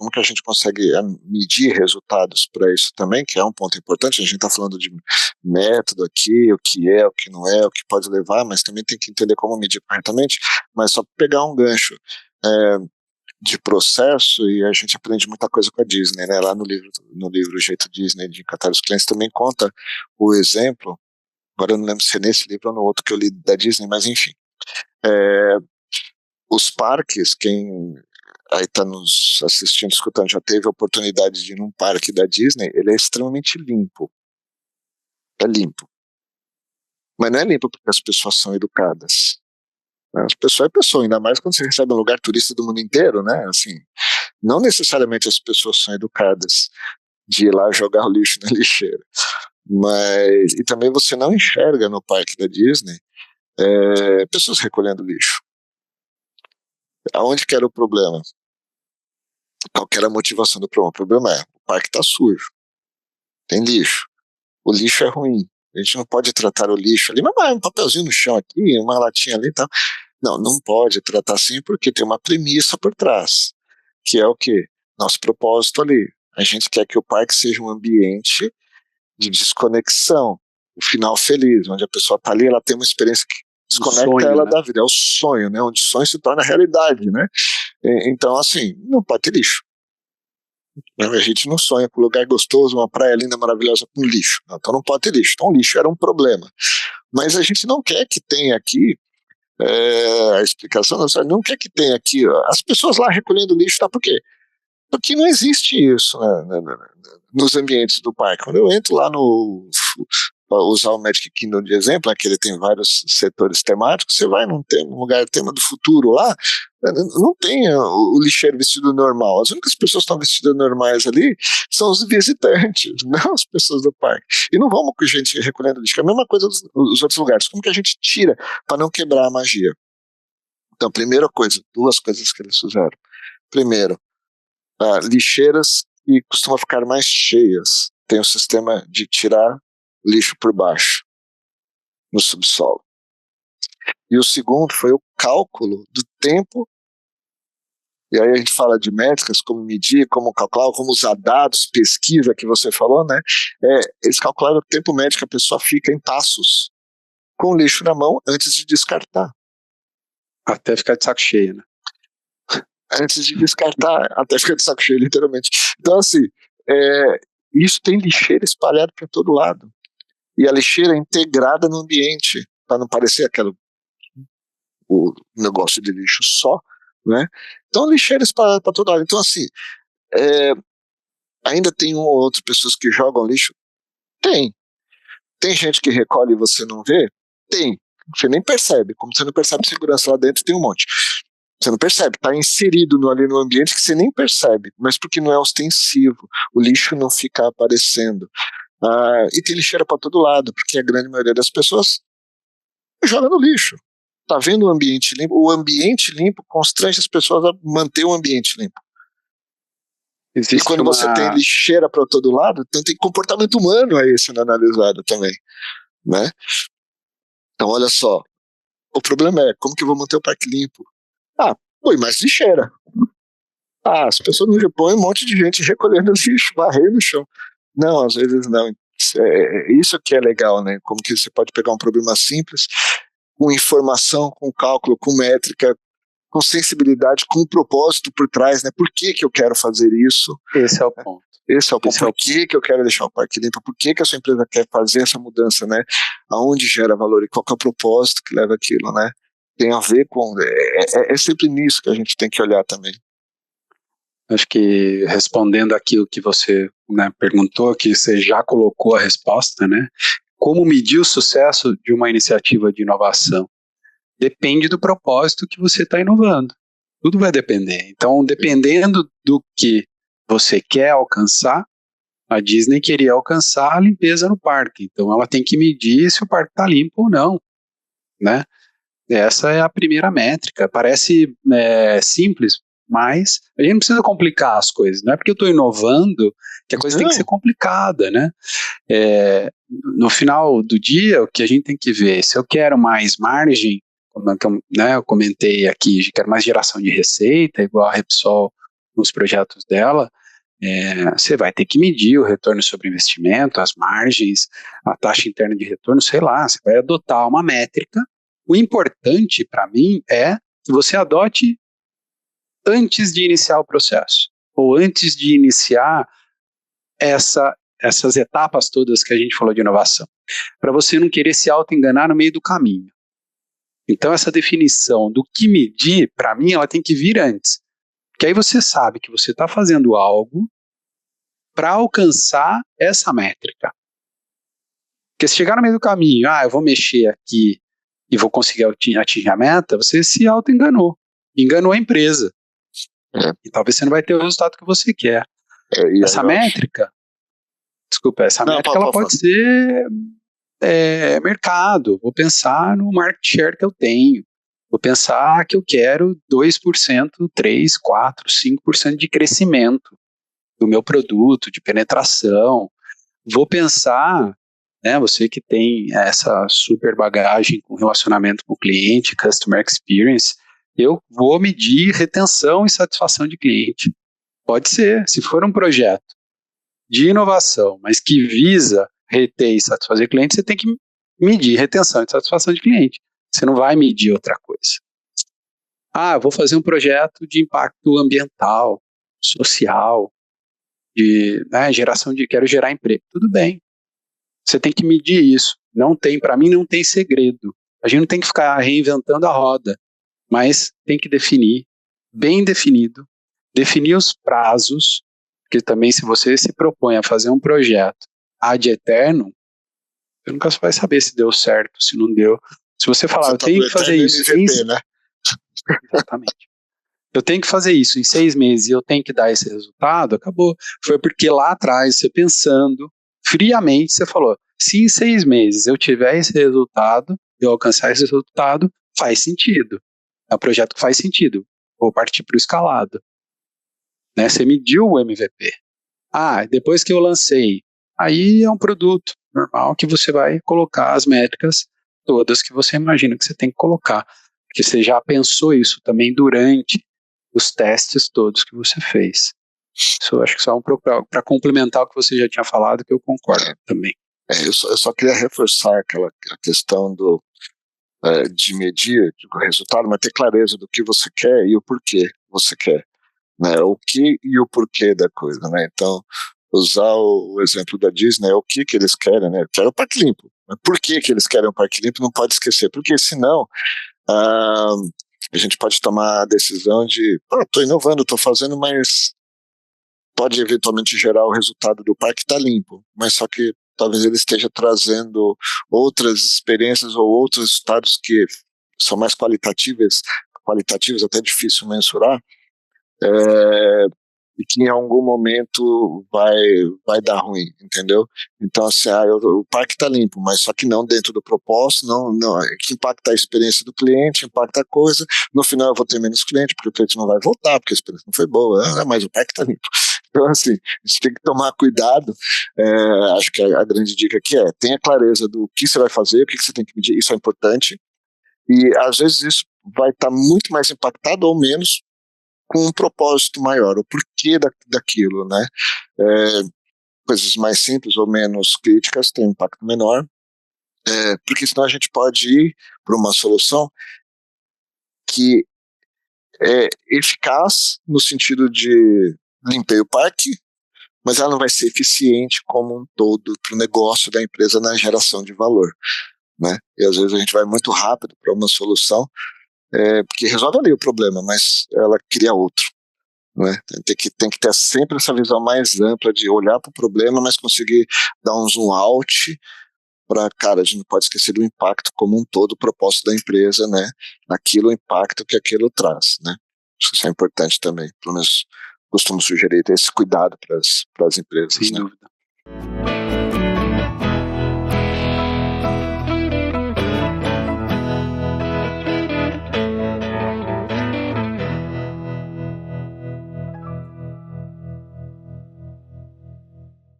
como que a gente consegue medir resultados para isso também, que é um ponto importante. A gente está falando de método aqui, o que é, o que não é, o que pode levar, mas também tem que entender como medir corretamente. Mas só pegar um gancho de processo, e a gente aprende muita coisa com a Disney, né? Lá no livro O Jeito Disney de Encantar os Clientes também conta o exemplo. Agora eu não lembro se é nesse livro ou no outro que eu li da Disney, mas enfim. Os parques, quem aí está nos assistindo, escutando, já teve a oportunidade de ir num parque da Disney, ele é extremamente limpo. É limpo. Mas não é limpo porque as pessoas são educadas. As pessoas é pessoa, ainda mais quando você recebe um lugar turista do mundo inteiro, né? Assim, não necessariamente as pessoas são educadas de ir lá jogar o lixo na lixeira. Mas, e também você não enxerga no parque da Disney pessoas recolhendo lixo. Aonde que era o problema? Qual que era a motivação do problema? O problema é, o parque está sujo, tem lixo, o lixo é ruim, a gente não pode tratar o lixo ali, mas um papelzinho no chão aqui, uma latinha ali e tal. Não pode tratar assim porque tem uma premissa por trás, que é o quê? Nosso propósito ali. A gente quer que o parque seja um ambiente de desconexão, o final feliz, onde a pessoa está ali, ela tem uma experiência que desconecta sonho, ela, né, da vida, é o sonho, né, onde o sonho se torna realidade, né? Então, assim, não pode ter lixo. A gente não sonha com um lugar gostoso, uma praia linda, maravilhosa, com lixo. Então não pode ter lixo. Então o lixo era um problema. Mas a gente não quer que tenha aqui, a explicação não quer que tenha aqui as pessoas lá recolhendo lixo, tá? Por quê? Porque não existe isso, né, nos ambientes do parque. Quando eu entro lá usar o Magic Kingdom de exemplo, que ele tem vários setores temáticos, você vai num lugar, tema do futuro lá, não tem o lixeiro vestido normal. As únicas pessoas que estão vestidas normais ali são os visitantes, não as pessoas do parque. E não vamos com gente recolhendo lixo. É a mesma coisa dos outros lugares. Como que a gente tira para não quebrar a magia? Então, primeira coisa, duas coisas que eles fizeram. Primeiro, lixeiras que costumam ficar mais cheias, tem um sistema de tirar lixo por baixo, no subsolo. E o segundo foi o cálculo do tempo, e aí a gente fala de métricas, como medir, como calcular, como usar dados, pesquisa que você falou, né? Eles calcularam o tempo médio que a pessoa fica em passos, com o lixo na mão, antes de descartar. Até ficar de saco cheio, né? Antes de descartar, até ficar de saco cheio, literalmente. Então, assim, isso tem lixeira espalhada para todo lado. E a lixeira é integrada no ambiente, para não parecer o negócio de lixo só, né? Então, a lixeira espalhada para todo lado. Então, assim, ainda tem uma ou outra pessoas que jogam lixo? Tem. Tem gente que recolhe e você não vê? Tem. Você nem percebe. Como você não percebe segurança lá dentro, tem um monte. Você não percebe, está inserido ali no ambiente que você nem percebe, mas porque não é ostensivo, o lixo não fica aparecendo. E tem lixeira para todo lado, porque a grande maioria das pessoas joga no lixo. Está vendo o ambiente limpo? O ambiente limpo constrange as pessoas a manter o ambiente limpo. E quando você tem lixeira para todo lado, então tem comportamento humano aí sendo analisado também, né? Então olha só, o problema é, como que eu vou manter o parque limpo? Põe mais lixeira. As pessoas no Japão, um monte de gente recolhendo lixo, varrendo no chão. Não, às vezes não. Isso que é legal, né? Como que você pode pegar um problema simples, com informação, com cálculo, com métrica, com sensibilidade, com um propósito por trás, né? Por que eu quero fazer isso? Esse é o ponto. Esse é o ponto. Por que eu quero deixar o parque limpo? Por que a sua empresa quer fazer essa mudança, né? Aonde gera valor e qual que é o propósito que leva aquilo, né? Tem a ver com... É sempre nisso que a gente tem que olhar também. Acho que respondendo aquilo que você, né, perguntou, que você já colocou a resposta, né? Como medir o sucesso de uma iniciativa de inovação? Depende do propósito que você está inovando. Tudo vai depender. Então, dependendo do que você quer alcançar, a Disney queria alcançar a limpeza no parque. Então, ela tem que medir se o parque está limpo ou não, né? Essa é a primeira métrica. Parece simples, mas a gente não precisa complicar as coisas. Não é porque eu estou inovando que a coisa tem que ser complicada, né? No final do dia, o que a gente tem que ver, se eu quero mais margem, como eu comentei aqui, quero mais geração de receita, igual a Repsol nos projetos dela, você vai ter que medir o retorno sobre investimento, as margens, a taxa interna de retorno, sei lá, você vai adotar uma métrica. O importante para mim é que você adote antes de iniciar o processo, ou antes de iniciar essas etapas todas que a gente falou de inovação, para você não querer se auto-enganar no meio do caminho. Então, essa definição do que medir, para mim, ela tem que vir antes. Porque aí você sabe que você está fazendo algo para alcançar essa métrica. Porque se chegar no meio do caminho, eu vou mexer aqui e vou conseguir atingir a meta, você se auto-enganou. Enganou a empresa. E talvez você não vai ter o resultado que você quer. Essa métrica, ela pode ser mercado. Vou pensar no market share que eu tenho. Vou pensar que eu quero 2%, 3%, 4%, 5% de crescimento do meu produto, de penetração. Vou pensar, você que tem essa super bagagem com relacionamento com o cliente, customer experience, eu vou medir retenção e satisfação de cliente. Pode ser, se for um projeto de inovação, mas que visa reter e satisfazer cliente, você tem que medir retenção e satisfação de cliente. Você não vai medir outra coisa. Vou fazer um projeto de impacto ambiental, social, de quero gerar emprego. Tudo bem. Você tem que medir isso. Para mim não tem segredo. A gente não tem que ficar reinventando a roda, mas tem que definir, bem definido, definir os prazos, porque também se você se propõe a fazer um projeto ad eterno, você nunca vai saber se deu certo, se não deu. Se você falar, eu tenho que fazer isso... MVP, né? Exatamente. Eu tenho que fazer isso em 6 meses e eu tenho que dar esse resultado, acabou. Foi porque lá atrás, você pensando friamente, você falou, se em 6 meses eu tiver esse resultado, eu alcançar esse resultado, faz sentido. É um projeto que faz sentido. Vou partir para o escalado. Você mediu o MVP. Depois que eu lancei, aí é um produto normal que você vai colocar as métricas todas que você imagina que você tem que colocar. Porque você já pensou isso também durante os testes todos que você fez. Isso eu acho que só para complementar o que você já tinha falado, que eu concordo também. Eu só queria reforçar aquela questão de medir o resultado, mas ter clareza do que você quer e o porquê você quer. O que e o porquê da coisa, né? Então, usar o exemplo da Disney, o que eles querem, né? Querem o Parque Limpo. Mas por que eles querem o Parque Limpo? Não pode esquecer, porque senão a gente pode tomar a decisão de estou inovando, estou fazendo, mas pode eventualmente gerar o resultado do parque estar limpo, mas só que talvez ele esteja trazendo outras experiências ou outros resultados que são mais qualitativos, até difícil mensurar, e que em algum momento vai dar ruim, entendeu? Então, assim, o parque está limpo, mas só que não dentro do propósito, não, que impacta a experiência do cliente, impacta a coisa, no final eu vou ter menos cliente, porque o cliente não vai voltar, porque a experiência não foi boa, mas o parque está limpo. Então, assim, a gente tem que tomar cuidado, acho que a grande dica aqui tenha clareza do que você vai fazer, o que você tem que medir, isso é importante, e às vezes isso vai estar muito mais impactado ou menos com um propósito maior, o porquê daquilo, né? Coisas mais simples ou menos críticas têm um impacto menor, porque senão a gente pode ir para uma solução que é eficaz no sentido de limpei o parque, mas ela não vai ser eficiente como um todo para o negócio da empresa na geração de valor, né? E às vezes a gente vai muito rápido para uma solução, porque resolve ali o problema, mas ela cria outro, né? Tem que ter sempre essa visão mais ampla de olhar para o problema, mas conseguir dar um zoom out para, cara, a gente não pode esquecer do impacto como um todo, o propósito da empresa, né? Aquilo, o impacto que aquilo traz, né? Isso é importante também, pelo menos costumo sugerir ter esse cuidado para as empresas. Sem né? dúvida.